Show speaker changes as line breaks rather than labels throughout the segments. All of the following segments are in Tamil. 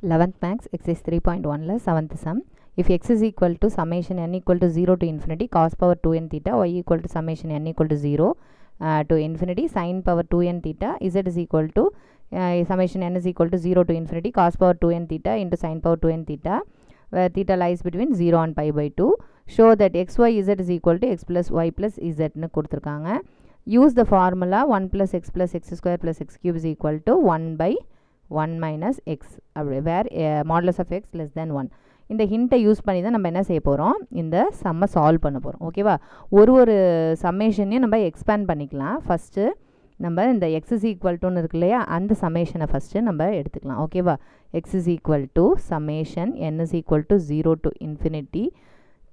11th max exercise 3.1 la 7th sum. If x is equal to summation n equal to 0 to infinity cos power 2n theta, y equal to summation n equal to 0 to infinity sin power 2n theta, z is equal to summation n is equal to 0 to infinity cos power 2n theta into sin power 2n theta, where theta lies between 0 and pi by 2. Show that x, y, z is equal to x plus y plus z னு கொடுத்திருக்காங்க. Use the formula 1 plus x square plus x cube is equal to 1 by 1 minus x, where modulus of x less than 1. இந்த ஹிண்ட்டை யூஸ் பண்ணி தான் நம்ம என்ன செய்ய போகிறோம், இந்த சம்மை சால்வ் பண்ண போகிறோம். ஓகேவா, ஒரு சம்மேஷனையும் நம்ம எக்ஸ்பேண்ட் பண்ணிக்கலாம். ஃபஸ்ட்டு நம்ம இந்த எக்ஸ் இஸ் ஈக்குவல் டுன்னு இருக்கு இல்லையா, அந்த சம்மேஷனை ஃபஸ்ட்டு நம்ம எடுத்துக்கலாம். ஓகேவா, x is equal to summation n is equal to 0 to infinity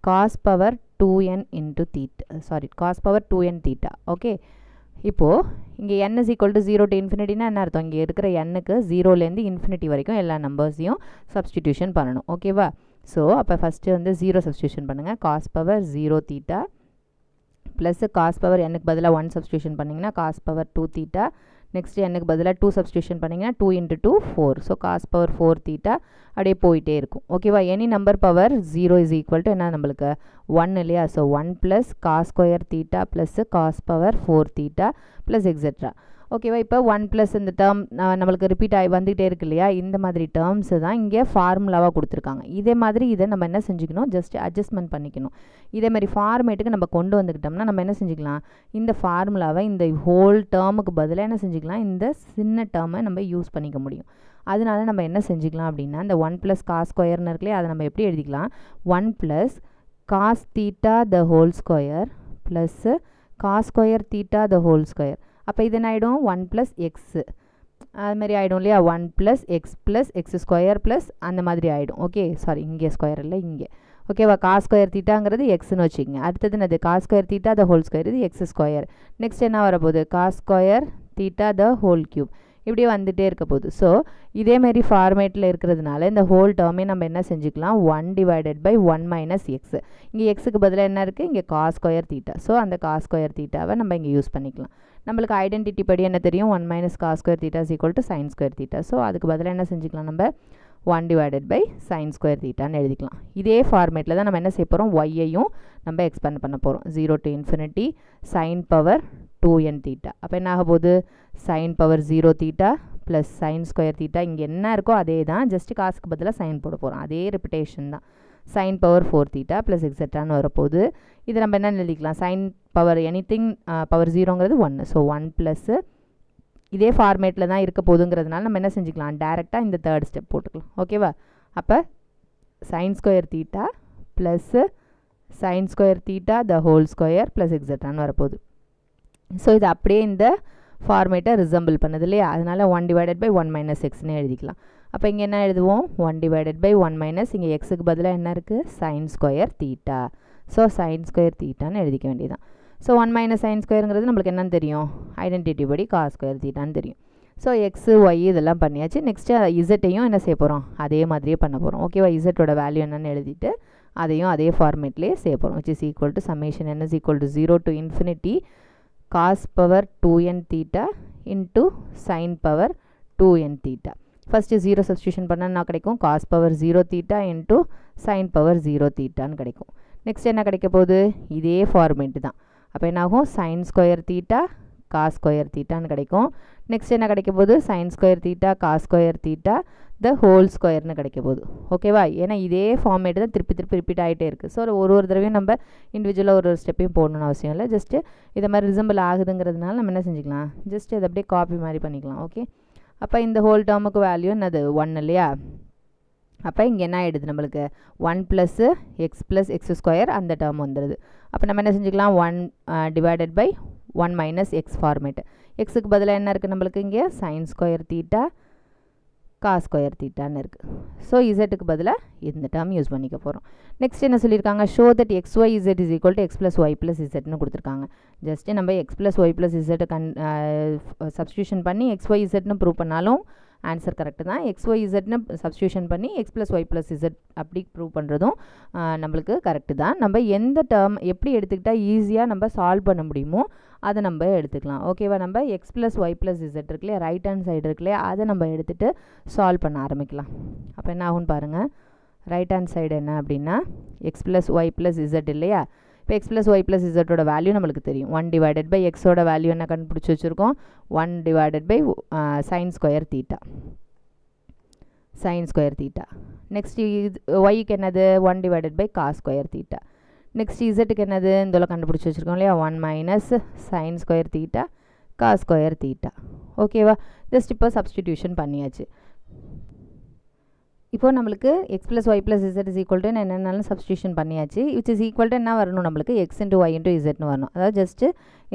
cos power 2n into theta, sorry cos power 2n theta. Okay, இப்போது இங்கே n is equal to 0 to இன்ஃபினிட்டினா என்ன அர்த்தம், இங்கே இருக்கிற n-க்கு 0லேருந்து இன்ஃபினிட்டி வரைக்கும் எல்லா நம்பர்ஸையும் சப்ஸ்டிடியூஷன் பண்ணணும். ஓகேவா, ஸோ அப்போ ஃபஸ்ட்டு வந்து 0 சப்ஸ்டியூஷன் பண்ணுங்கள். cos power 0 theta plus cos power n-க்கு பதிலாக 1 சப்ஸ்டியூஷன் பண்ணிங்கன்னா cos பவர் 2 தீட்டா. நெக்ஸ்ட் n-க்கு பதிலாக 2 சப்ஸ்டியூஷன் பண்ணிங்கன்னா 2 into 2 4. So cos power 4 theta அப்படியே போயிட்டே இருக்கும். ஓகேவா, any number power 0 is equal to என்ன நம்மளுக்கு 1 இல்லையா. So 1 plus cos square theta plus cos power 4 theta plus etcetera. ஓகேவா, இப்போ 1 ப்ளஸ் இந்த டேர்ம் நம்மளுக்கு ரிப்பீட் ஆகி வந்துகிட்டே இருக்கு இல்லையா, இந்த மாதிரி டேர்ம்ஸு தான் இங்கே ஃபார்முலாவாக கொடுத்துருக்காங்க. இதே மாதிரி இதை நம்ம என்ன செஞ்சுக்கணும், ஜஸ்ட் அட்ஜஸ்ட்மெண்ட் பண்ணிக்கணும். இதே மாதிரி ஃபார்மேட்டுக்கு நம்ம கொண்டு வந்துக்கிட்டோம்னா நம்ம என்ன செஞ்சுக்கலாம், இந்த ஃபார்முலாவை இந்த ஹோல் டேர்முக்கு பதிலாக என்ன செஞ்சுக்கலாம், இந்த சின்ன டேர்மை நம்ம யூஸ் பண்ணிக்க முடியும். அதனால நம்ம என்ன செஞ்சுக்கலாம் அப்படின்னா, இந்த 1 ப்ளஸ் காஸ் ஸ்கொயர்னு இருக்குல்லையே, அதை நம்ம எப்படி எழுதிக்கலாம், 1 plus cos theta the whole square plus cos square theta the whole square. அப்போ இது என்ன ஆகிடும், 1 ப்ளஸ் எக்ஸு அதுமாதிரி ஆகிடும் இல்லையா, 1 ப்ளஸ் எக்ஸ் ஸ்கொயர் ப்ளஸ் அந்த மாதிரி ஆகிடும். ஓகே, சாரி இங்கே ஸ்கொயர் இல்லை இங்கே. ஓகேவா, காஸ் ஸ்கொயர் தீட்டாங்கிறது எக்ஸ்னு வச்சுக்கோங்க. அடுத்தது என்னது, cos square theta the whole square, இது எக்ஸ் ஸ்கொயர். நெக்ஸ்ட் என்ன வரப்போகுது, cos square theta the whole cube. இப்படியே வந்துகிட்டே இருக்க போகுது. ஸோ இதேமாரி ஃபார்மேட்டில் இருக்கிறதுனால இந்த ஹோல் டேர்மே நம்ம என்ன செஞ்சுக்கலாம், 1 டிவைடட் பை 1 மைனஸ் எக்ஸ். இங்கே எக்ஸுக்கு பதிலாக என்ன இருக்குது, இங்கே காஸ் ஸ்கொயர் தீட்டா. ஸோ அந்த காஸ் ஸ்கொயர் தீட்டாவை நம்ம இங்கே யூஸ் பண்ணிக்கலாம். நம்மளுக்கு ஐடென்டிட்டி படி என்ன தெரியும், 1 minus cos square theta is equal to sine square theta. So அதுக்கு பதிலாக என்ன செஞ்சுக்கலாம், நம்ம 1 டிவைடட் பை சைன் ஸ்கொயர் தீட்டான்னு எழுதிக்கலாம். இதே ஃபார்மேட்டில் தான் நம்ம என்ன செய்ய போகிறோம், ஒய்யையும் நம்ம எக்ஸ்பேண்ட் பண்ண போகிறோம். 0 to infinity sine power 2n theta. அப்போ என்ன ஆக போகுது, sine power 0 theta plus sine square theta. இங்கே என்ன இருக்கோ அதே தான், ஜஸ்ட் காசுக்கு பதிலாக சைன் போட போகிறோம். அதே ரிப்பிட்டேஷன் தான். சைன் பவர் 4 தீட்டா ப்ளஸ் எக்ஸெட்ரான்னு வரப்போகுது. இது நம்ம என்ன எழுதிக்கலாம், சைன் பவர் எனிதிங் பவர் 0ங்கிறது 1. ஸோ 1 ப்ளஸ்ஸு இதே ஃபார்மேட்டில் தான் இருக்க போதுங்கிறதுனால நம்ம என்ன செஞ்சுக்கலாம், டேரெக்டாக இந்த தேர்ட் ஸ்டெப் போட்டுக்கலாம். ஓகேவா, அப்போ sine square theta plus sine square theta the whole square plus எக்ஸெட்ரான்னு வரப்போகுது. ஸோ இது அப்படியே இந்த ஃபார்மேட்டை ரிசம்பிள் பண்ணுது இல்லையா, அதனால் 1 டிவைடட் பை 1 மைனஸ் எக்ஸ்னே எழுதிக்கலாம். அப்போ இங்கே என்ன எழுதுவோம், 1 டிவைடட் பை 1 மைனஸ் இங்கே எக்ஸுக்கு பதிலாக என்ன இருக்குது, sine square theta. So sine square தீட்டான்னு எழுதிக்க வேண்டியதான். ஸோ 1 மைனஸ் சைன் ஸ்கொயருங்கிறது நம்மளுக்கு என்னன்னு தெரியும், ஐடென்டிட்டி படி காஸ் ஸ்கொயர் தீட்டான்னு தெரியும். ஸோ எக்ஸு ஒய் இதெல்லாம் பண்ணியாச்சு. நெக்ஸ்ட்டு இசட்டையும் என்ன செய்ய போகிறோம், அதே மாதிரியே பண்ண போகிறோம். ஓகேவா, இசட்டோட வேல்யூ என்னன்னு எழுதிட்டு அதையும் அதே ஃபார்மேட்லேயே செய்ய போகிறோம். Which is equal to summation n is equal to 0 to infinity cos power 2n theta into sine power 2n theta. First 0 substitution பண்ணால் என்ன கிடைக்கும், cos power 0 theta into sine power 0 தீட்டான்னு கிடைக்கும். நெக்ஸ்ட் என்ன கிடைக்க போகுது, இதே ஃபார்மேட்டு தான். அப்போ என்னாகும், sine square theta cos square தீட்டான்னு கிடைக்கும். நெக்ஸ்ட் என்ன கிடைக்க போகுது, sine square theta cos square theta the whole ஸ்கொயர்னு கிடைக்க போகுது. ஓகேவா, ஏன்னா இதே ஃபார்மேட்டு தான் திருப்பி ரிப்பீட் ஆகிட்டே இருக்குது. ஸோ ஒரு தடவையும் நம்ம இண்டிவிஜுவலாக ஒரு ஸ்டெப்பையும் போடணும்னு அவசியம் இல்லை. ஜஸ்ட்டு இதை மாதிரி ரிசம்பிள் ஆகுதுங்கிறதுனால நம்ம என்ன செஞ்சுக்கலாம், ஜஸ்ட் இதை அப்படியே காப்பி மாதிரி பண்ணிக்கலாம். ஓகே, அப்போ இந்த ஹோல் டேர்முக்கு வேல்யூ என்னது 1 இல்லையா. அப்போ இங்கே என்ன ஆகிடுது நம்மளுக்கு, 1 plus x plus x square அந்த டேர்ம் வந்துடுது. அப்போ நம்ம என்ன செஞ்சுக்கலாம், 1 divided by 1 minus x format. எக்ஸுக்கு பதிலாக என்ன இருக்குது நம்மளுக்கு, இங்கே sine square theta cos square தீட்டான்னு இருக்குது. ஸோ இசட்டுக்கு பதிலாக இந்த டேர்ம் யூஸ் பண்ணிக்க போகிறோம். நெக்ஸ்ட் என்ன சொல்லியிருக்காங்க, show that x y z is equal to x plus y plus இசட்னு கொடுத்துருக்காங்க. ஜஸ்ட்டு நம்ம எக்ஸ் ப்ளஸ் ஒய் ப்ளஸ் இசட்டை சப்ஸ்டியூஷன் பண்ணி எக்ஸ் ஒய் இசட்னு ப்ரூவ் பண்ணாலும் ஆன்சர் கரெக்டு தான். XYZன்னு சப்ஸ்டியூஷன் பண்ணி x + y + z அப்படி ப்ரூவ் பண்ணுறதும் நம்மளுக்கு கரெக்டு தான். நம்ம எந்த டேர்ம் எப்படி எடுத்துக்கிட்டால் ஈஸியாக நம்ம சால்வ் பண்ண முடியுமோ அதை நம்ம எடுத்துக்கலாம். ஓகேவா? நம்ம x + y + z இருக்குல்லையா, ரைட் ஹேண்ட் சைடு இருக்குல்லையா, அதை நம்ம எடுத்துகிட்டு சால்வ் பண்ண ஆரம்பிக்கலாம். அப்போ என்ன ஆகும்னு பாருங்கள். ரைட் ஹேண்ட் சைடு என்ன அப்படின்னா x + y + z இல்லையா. இப்போ x + y + z வேல்யூ நம்மளுக்கு தெரியும். 1 / x வேல்யூ என்ன கண்டுபிடிச்சி வச்சுருக்கோம், 1 / sin square theta. நெக்ஸ்ட் yக்கு என்னது 1 / cos square theta. நெக்ஸ்ட் இசட்டுக்கு என்னது இந்த கண்டுபிடிச்சி வச்சுருக்கோம் இல்லையா, 1 - sin square theta cos square theta. ஓகேவா? ஜஸ்ட் இப்போ சப்ஸ்டிடியூஷன் பண்ணியாச்சு. இப்போ நம்மளுக்கு x + y + z = என்னென்னாலும் சப்ஸ்டியூஷன் பண்ணியாச்சு. விச் இஸ் ஈக்குவல் டு என்ன வரணும், நம்மளுக்கு x × y × zன்னு வரணும். அதாவது ஜஸ்ட்டு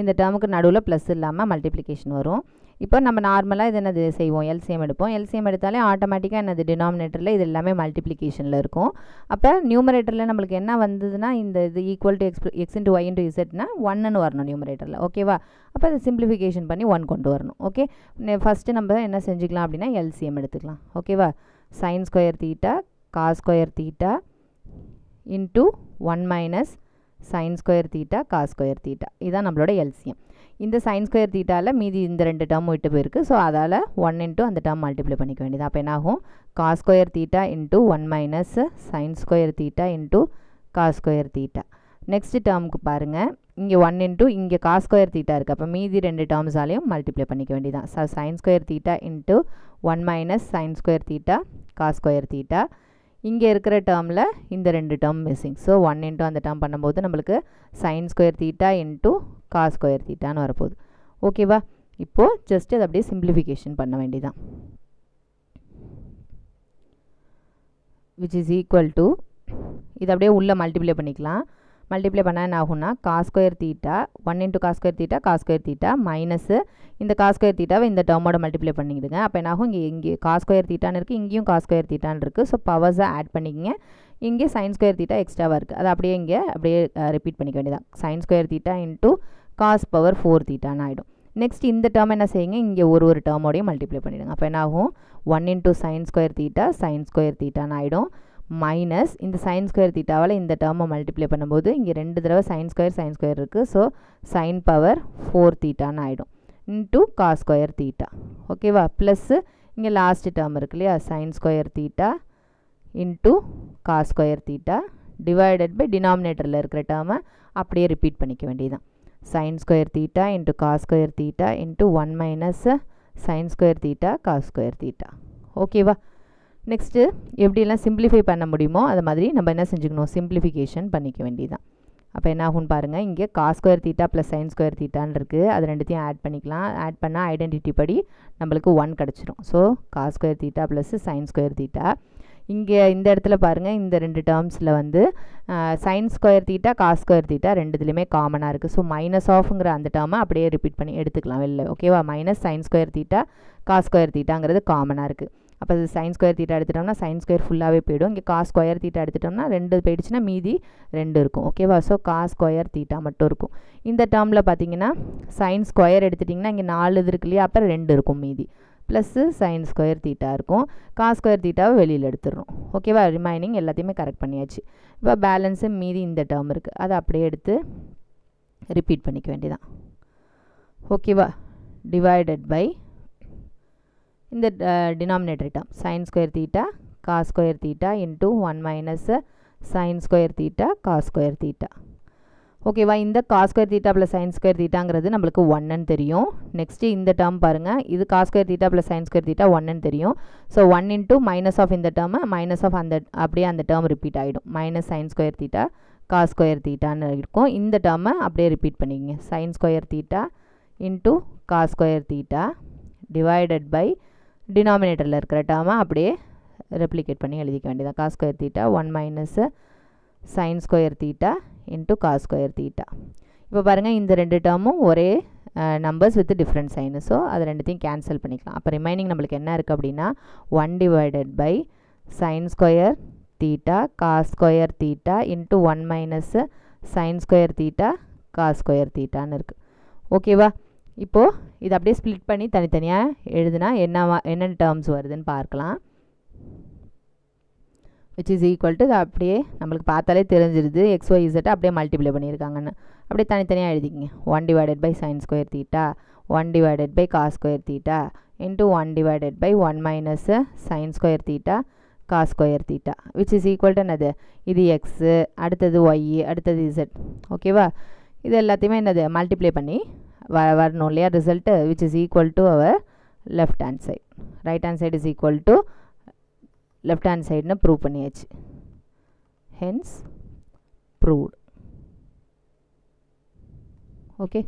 இந்த டேர்முக்கு நடுவில் ப்ளஸ் இல்லாமல் மல்டிப்ளிகேஷன் வரும். இப்போ நம்ம நார்மலாக இது என்னது செய்வோம், எல்சிஎம் எடுப்போம். எல்சிஎம் எடுத்தாலே ஆட்டோமேட்டிக்காக என்னது டினாமினேட்டரில் இது எல்லாமே மல்டிப்ளிகேஷனில் இருக்கும். அப்போ நியூமரேட்டரில் நம்மளுக்கு என்ன வந்ததுன்னா இந்த இது ஈக்குவல் டு x × y × zனா 1ன்னு வரணும் நியூமரேட்டரில். ஓகேவா? அப்போ அதை சிம்பிளிஃபிகேஷன் பண்ணி 1 கொண்டு வரணும். ஓகே, ஃபஸ்ட்டு நம்ம என்ன செஞ்சுக்கலாம் அப்படின்னா எல்சிஎம் எடுத்துக்கலாம். ஓகேவா? sin square theta cos square theta into 1 - sin square theta cos square theta. இதுதான் நம்மளோட எல்சிஎம். இந்த sin square thetaவில் மீதி இந்த ரெண்டு டேர்ம் விட்டு போயிருக்கு. ஸோ அதால் 1 × அந்த டேர்ம் மல்டிப்ளை பண்ணிக்க வேண்டியது. அப்போ என்னாகும், cos square theta into 1 - sin square theta into cos square theta. Next டேர்முக்கு பாருங்கள், இங்கே 1 × இங்கே cos square theta இருக்குது. அப்போ மீதி ரெண்டு டேர்ம்ஸாலையும் மல்டிப்ளை பண்ணிக்க வேண்டியதான். So sin square theta into 1 - sin square theta cos square theta. இங்கே இருக்கிற டேர்மில் இந்த ரெண்டு டேர்ம் மிஸ்ஸிங். ஸோ 1 × அந்த டேர்ம் பண்ணும்போது நம்மளுக்கு sin square theta into cos square thetaன்னு வரப்போகுது. ஓகேவா? இப்போது ஜஸ்ட் அதை அப்படியே சிம்பிளிஃபிகேஷன் பண்ண வேண்டியதான். விச் இஸ் ஈக்குவல் டு இது அப்படியே உள்ளே மல்டிப்ளை பண்ணிக்கலாம். மல்டிப்ளை பண்ணால் என்ன ஆகும்னா cos square theta 1 × cos square theta cos square theta minus இந்த cos square thetaவை இந்த டேர்மோட மல்டிப்ளை பண்ணிக்கிடுங்க. அப்போ என்ன ஆகும், இங்கே cos square thetaன்னு இருக்குது, இங்கேயும் cos square thetaன்னு இருக்குது. ஸோ பவர்ஸை ஆட் பண்ணிக்கங்க. இங்கே sin square theta எக்ஸ்ட்ராவாக இருக்குது, அது அப்படியே இங்கே அப்படியே ரிப்பீட் பண்ணிக்க வேண்டியதான். sin square theta into cos power 4 thetaன்னு ஆகிடும். நெக்ஸ்ட் இந்த டேர்ம் என்ன செய்யுங்க, இங்கே ஒரு டேர்மோடையும் மல்டிப்ளை பண்ணிவிடுங்க. அப்போ என்ன ஆகும், 1 × sin square theta sin square thetaன்னு ஆகிடும். மைனஸ் இந்த sin square thetaவால் இந்த டேர்மை மல்டிப்ளை பண்ணும்போது இங்கே ரெண்டு தடவை sin square இருக்குது. ஸோ sin power 4 thetaன்னு ஆகிடும் இன்ட்டு cos square theta. ஓகேவா? ப்ளஸ்ஸு இங்கே லாஸ்ட் டேர்ம் இருக்கு இல்லையா, sin square theta into cos square theta divided by டினாமினேட்டரில் இருக்கிற டேர்மை அப்படியே ரிப்பீட் பண்ணிக்க வேண்டியதான். sin square theta into cos square theta into 1 - sin square theta cos square theta. ஓகேவா? நெக்ஸ்ட்டு எப்படியெல்லாம் சிம்பிளிஃபை பண்ண முடியுமோ அது மாதிரி நம்ம என்ன செஞ்சுக்கணும், சிம்பிளிஃபிகேஷன் பண்ணிக்க வேண்டியதான். அப்போ என்ன ஆகும்னு பாருங்கள், இங்கே cos square theta + sin square thetaன்னு இருக்குது. அது ரெண்டுத்தையும் ஆட் பண்ணிக்கலாம். ஆட் பண்ணால் ஐடென்டிட்டி படி நம்மளுக்கு 1 கிடச்சிரும். So cos square theta + sin square theta. இங்கே இந்த இடத்துல பாருங்கள், இந்த ரெண்டு டேர்ம்ஸில் வந்து sin square theta cos square theta ரெண்டுத்துலேயுமே காமனாக இருக்குது. ஸோ மைனஸ் ஆஃப்ங்கிற அந்த டேர்மை அப்படியே ரிப்பீட் பண்ணி எடுத்துக்கலாம் வெளில. ஓகேவா? Minus sin square theta cos square thetaங்கிறது காமனாக இருக்குது. அப்போ அது sin square theta எடுத்துட்டோம்னா sin square ஃபுல்லாகவே போய்டும். இங்கே cos square theta எடுத்துட்டோம்னா 2 போயிடுச்சுன்னா மீதி 2 இருக்கும். ஓகேவா? ஸோ cos square theta மட்டும் இருக்கும். இந்த டேர்மில் பார்த்தீங்கன்னா sin square எடுத்துட்டிங்கன்னா இங்கே 4 இது இருக்கு இல்லையா, அப்புறம் 2 இருக்கும் மீதி, ப்ளஸ்ஸு sin square theta இருக்கும். cos square thetaவை வெளியில் எடுத்துடணும். ஓகேவா? ரிமைனிங் எல்லாத்தையுமே கரெக்ட் பண்ணியாச்சு. இப்போ பேலன்ஸு மீதி இந்த டேர்ம் இருக்குது, அதை அப்படியே எடுத்து ரிப்பீட் பண்ணிக்க வேண்டியதான். ஓகேவா? டிவைடட் பை இந்த denominator term sin square theta cos square theta into 1 - sin square theta cos square theta. ஓகேவா? இந்த cos square theta + sin square thetaங்கிறது நம்மளுக்கு 1ன்னு தெரியும். நெக்ஸ்ட்டு இந்த டேர்ம் பாருங்கள், இது cos square theta + sin square theta 1ன்னு தெரியும். ஸோ 1 × மைனஸ் ஆஃப் இந்த டேர்மு மைனஸ் ஆஃப் அந்த அப்படியே அந்த டேர்ம் ரிப்பீட் ஆகிடும். Minus sin square theta cos square thetaன்னு இருக்கும். இந்த டேர்மை அப்படியே ரிப்பீட் பண்ணிக்கங்க. sin square theta into cos square theta divided by டினாமினேட்டரில் இருக்கிற டேர்மை அப்படியே ரெப்ளிகேட் பண்ணி எழுதிக்க வேண்டியதான். cos square theta 1 - sin square theta into cos square theta. இப்போ பாருங்கள், இந்த ரெண்டு டேர்மும் ஒரே numbers with different sign. So அது ரெண்டுத்தையும் கேன்சல் பண்ணிக்கலாம். அப்போ ரிமைனிங் நம்மளுக்கு என்ன இருக்குது அப்படின்னா 1 divided by sin square theta cos square theta into 1 - sin square theta cos square thetaன்னு இருக்குது. ஓகேவா? இப்போது இது அப்படியே ஸ்ப்ளிட் பண்ணி தனித்தனியாக எழுதுனா என்ன டேர்ம்ஸ் வருதுன்னு பார்க்கலாம். which is equal to அப்படியே நம்மளுக்கு பார்த்தாலே தெரிஞ்சிருது XYZ அப்படியே மல்டிப்ளை பண்ணியிருக்காங்கன்னு. அப்படியே தனித்தனியாக எழுதிக்கிங்க. 1 divided by sin square theta 1 divided by cos square theta into 1 divided by 1 minus sin square theta cos square theta which is equal to என்னது, இது x, அடுத்தது y, அடுத்தது z. ஓகேவா? இது எல்லாத்தையுமே என்னது மல்டிப்ளை பண்ணி வரணும் இல்லையா result, which is equal to our left hand side. right hand side is equal to left hand side னு ப்ரூவ் பண்ணியாச்சு. hence proved. okay.